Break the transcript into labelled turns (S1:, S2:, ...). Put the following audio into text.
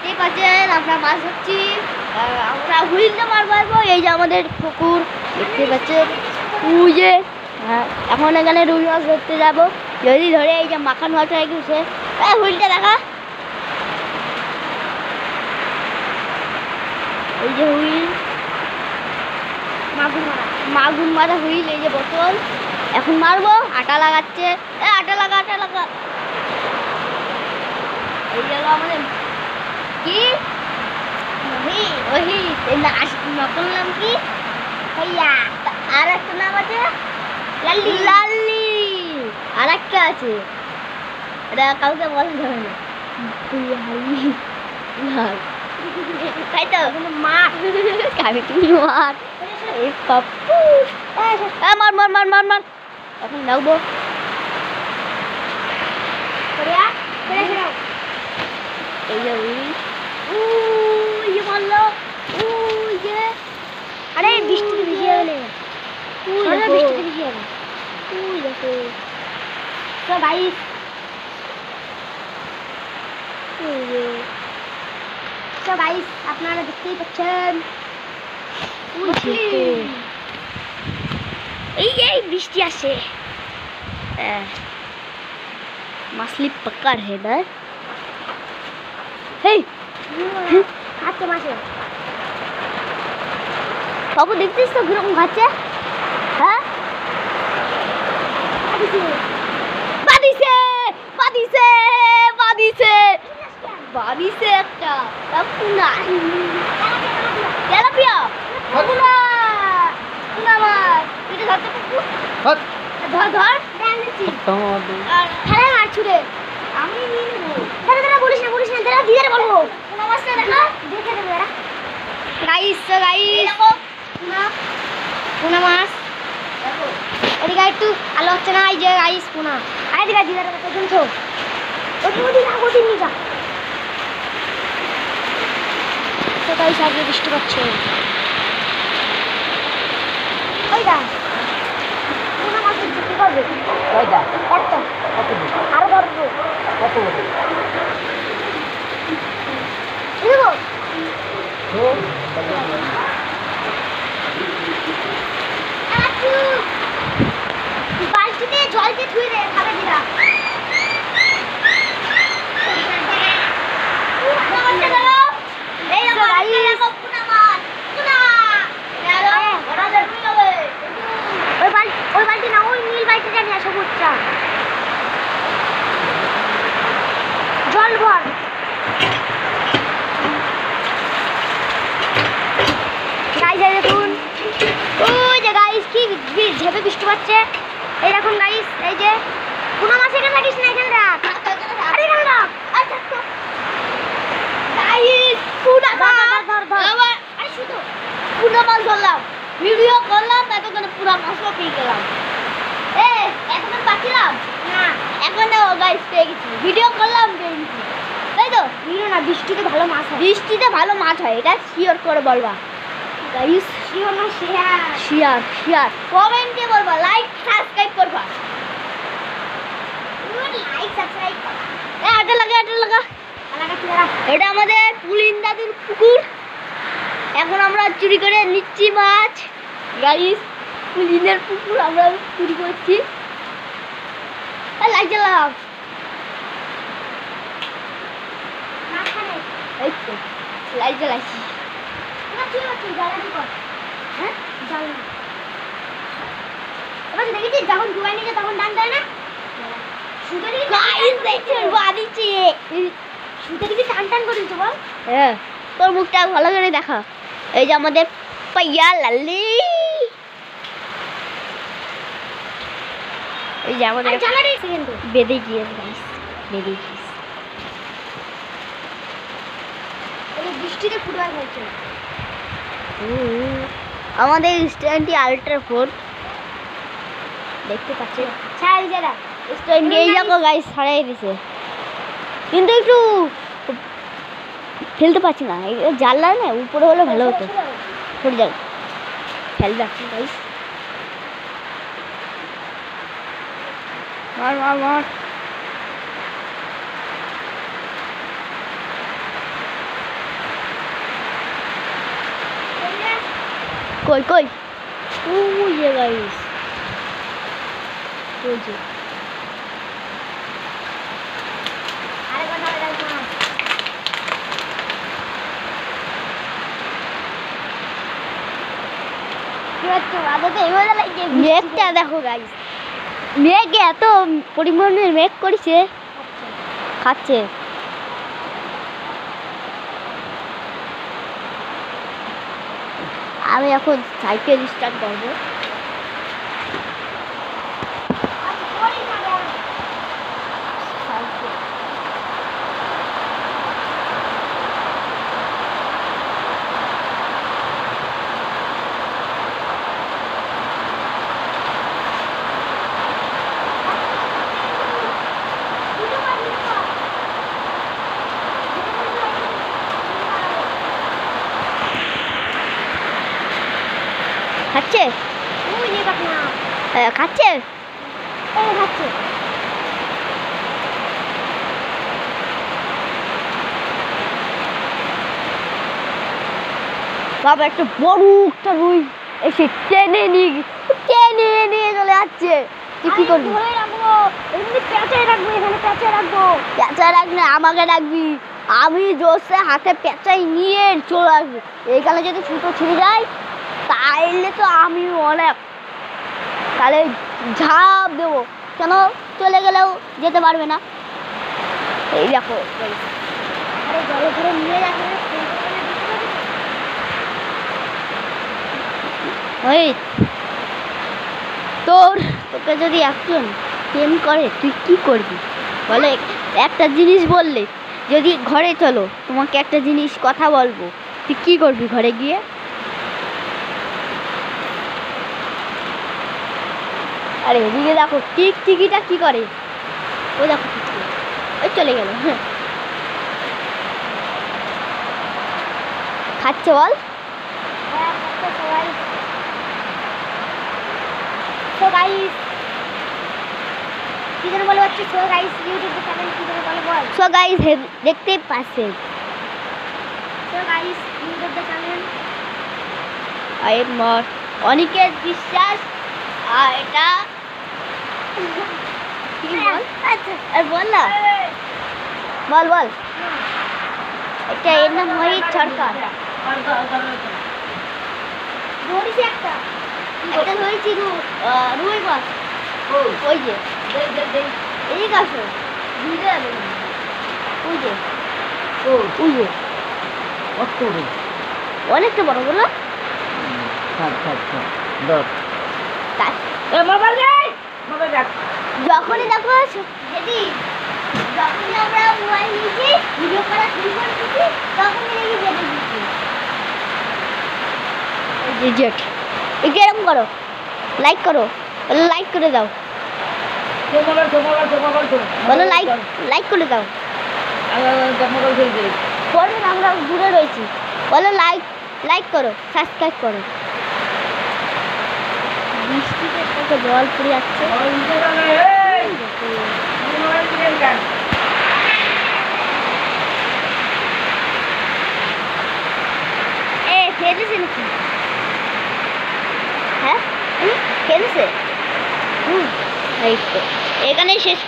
S1: দেখতেই পাচ্ছেন আমরা মাছ ধরছি, আমরা হুইলটা মারবো। এই যে আমাদের পুকুর দেখতে পাচ্ছেন, ওই যে এখন এখানে রুই মাছ ধরতে যাবো। যদি ধরে এই যে মাখান মাছ হয়ে গেছে, হুইলটা দেখা, এই যে হুইল, মাগুর মারা হুইল, এই যে বোতল এখন মারবো। আটা লাগাচ্ছে, আটা লাগা। এই গেল আমাদের কি ওহি নতুন নাম কি ভাইয়া, আর একটা নাম আছে লাল্লি, আর একটা আছে এটা কাউকে বলা যাবে না, তাই তো মাছ মার এই পাপ্পু মার এখন লাগবো। এই যে মারলো, আরে বৃষ্টিতে ভিজে গেলে, বৃষ্টিতে ভিজে গেলে দেখো তো গাইস, তো গাইস আপনারা দেখতেই পাচ্ছেন এই যে বৃষ্টি আসে, মাছলি পকার হে না, হেই খাচ্ছে মাছে, বাবু দেখছিস তো কিরকম খাচ্ছে, হ্যাঁ বাদিছে একটা পুনা তেলাপিয়া পুনা মাছ, এটা ধর ধর খেলে মাছ ছুড়ে আমি নিয়ে নেবো, দাদা বলিস না দাদা দিদারে বলবো, পুনা মাছটা দেখা দেখে দেবে এরা। গাইস পুনা মাছ এদিকে একটু আলো হচ্ছে না, এই যে গাইস পুনা আয় দিকে দিদারে পর্যন্ত ওটি নিয়ে যা। তো গাইস আগে বৃষ্টি পাচ্ছে, ওইটা পুনা মাছ কি করবে, ওইটা একটা আরো ধরবো কত বড় বালতিতে জল দিয়ে ধুয়ে দে খাবে দিরা, ওই বালতি না, ওই নীল বালতিটা নিয়ে আসো, বুঝছা জল ভর। দেখুন ওই যে গাইস কি ঝেপে বৃষ্টি পাচ্ছে, এই দেখুন গাইস, এই যে পুনা মাছ এখানে থাকিস না, এখানে রাখ, আরে এখানে রাখ, গাইস পুনা মাছ ধর, আরে শুধু পুনা মাছ ধরলাম, ভিডিও করলাম, এতক্ষণে পুরা মাছও পেয়ে গেলাম, এতক্ষণ পাচ্ছিলাম না, এখন গাইস পেয়ে গেছি, ভিডিও করলাম পেয়ে গেছি, তাই তো ভিডিও না, বৃষ্টিতে ভালো মাছ হয়, এটা শিওর করে বলবা গাইস, শিওর না শেয়ার কমেন্টে বলবা, লাইক সাবস্ক্রাইব করবা, আটা লাগা এটা আমাদের পুলিন দাদুর পুকুর, এখন আমরা চুরি করে নিচ্ছি মাছ গাইস, পুলিনের পুকুর আমরা চুরি করছি, লাইট জ্বালাও, এই তো লাইট জ্বালাইছি, দেখেছিস যখন ডুবাই নিয়ে তখন ডান দেয় না, টান করে দিচ্ছে বল, হ্যাঁ তোর মুখটা ভালো করে দেখা, এই যে আমাদের পাইয়া লাল্লি, এই যে আমাদের বেঁধে গিয়েছে, বৃষ্টিতে ফুটবল খেলছে, আমাদের স্ট্যান্ডটি আল্ট্রা ফোর দেখতে পাচ্ছি, স্ট্যান্ড এই দেখো গাইস ছাড়াই দিছে, কিন্তু একটু ফেলতে পারছি না, জানলা না উপরে হলে ভালো হতো, ছোট জাল ফেলবে গাইস, মার কই কই ওই যে গাইস ওই যে মেঘটা দেখো গাইস, মেঘ এত পরিমাণের মেঘ করেছে, খাচ্ছে। আমি এখন সাইকেল স্টার্ট করবো। খাচ্ছে খাচ্ছে খাচ্ছে বাবা একটা বড় একটা রুই এসে টেনে নিয়ে চলে যাচ্ছে। তুই কি করবি? পেঁচায় রাখবো, এখানে পেঁচায় রাখবো। পেঁচায় রাখ না, আমাকে রাখবি। আমি জোরসে হাতে পেঁচাই নিয়ে চলে আসবো। এইখানে যদি ছুটো ছিঁড়ে যায় তাইলে তো আমি অনেক, তাহলে ঝাঁপ দেবো, কেন চলে গেলেও যেতে পারবে না। এই দেখো জলে ধরে নিয়ে যাবে। ওই তোকে যদি একজন প্রেম করে তুই কি করবি বলে? একটা জিনিস বললে, যদি ঘরে চলো তোমাকে একটা জিনিস কথা বলবো, তুই কি করবি ঘরে গিয়ে? আরে এদিকে দেখো টিকিটা কি করে, ওই দেখো ওই চলে গেল। খাচ্ছে বল। সো গাইস কি যেন বলে হচ্ছে, সো গাইস ইউটিউব চ্যানেল কি যেন বলে বল। সো গাইস দেখতে পাচ্ছেন, so guys YouTube channel I am not Aniket বিশ্বাস। আর এটা কি বল? আর বল না, বল এটা এর নাম মোহিত সরকার। ধরেছি একটা ধরেছি রুই মাছ। ওই যে এই গাছ অনেকটা বড় বলো। যখনই দেখো যদি যখনই আমরা মোবাইল নিয়েছি ভিডিও করা শুরু করেছি তখনই দেখি বেঁধে দিচ্ছি। জেট এরকম করো, লাইক করো, লাইক করে দাও, বলো লাইক করে দাও। আমরা দূরে রয়েছি, বলো লাইক করো, সাবস্ক্রাইব করো। বৃষ্টিতে একটা জল পড়ে যাচ্ছে। খেয়েছে নাকি? হ্যাঁ খেয়েছে। এখানেই শেষ।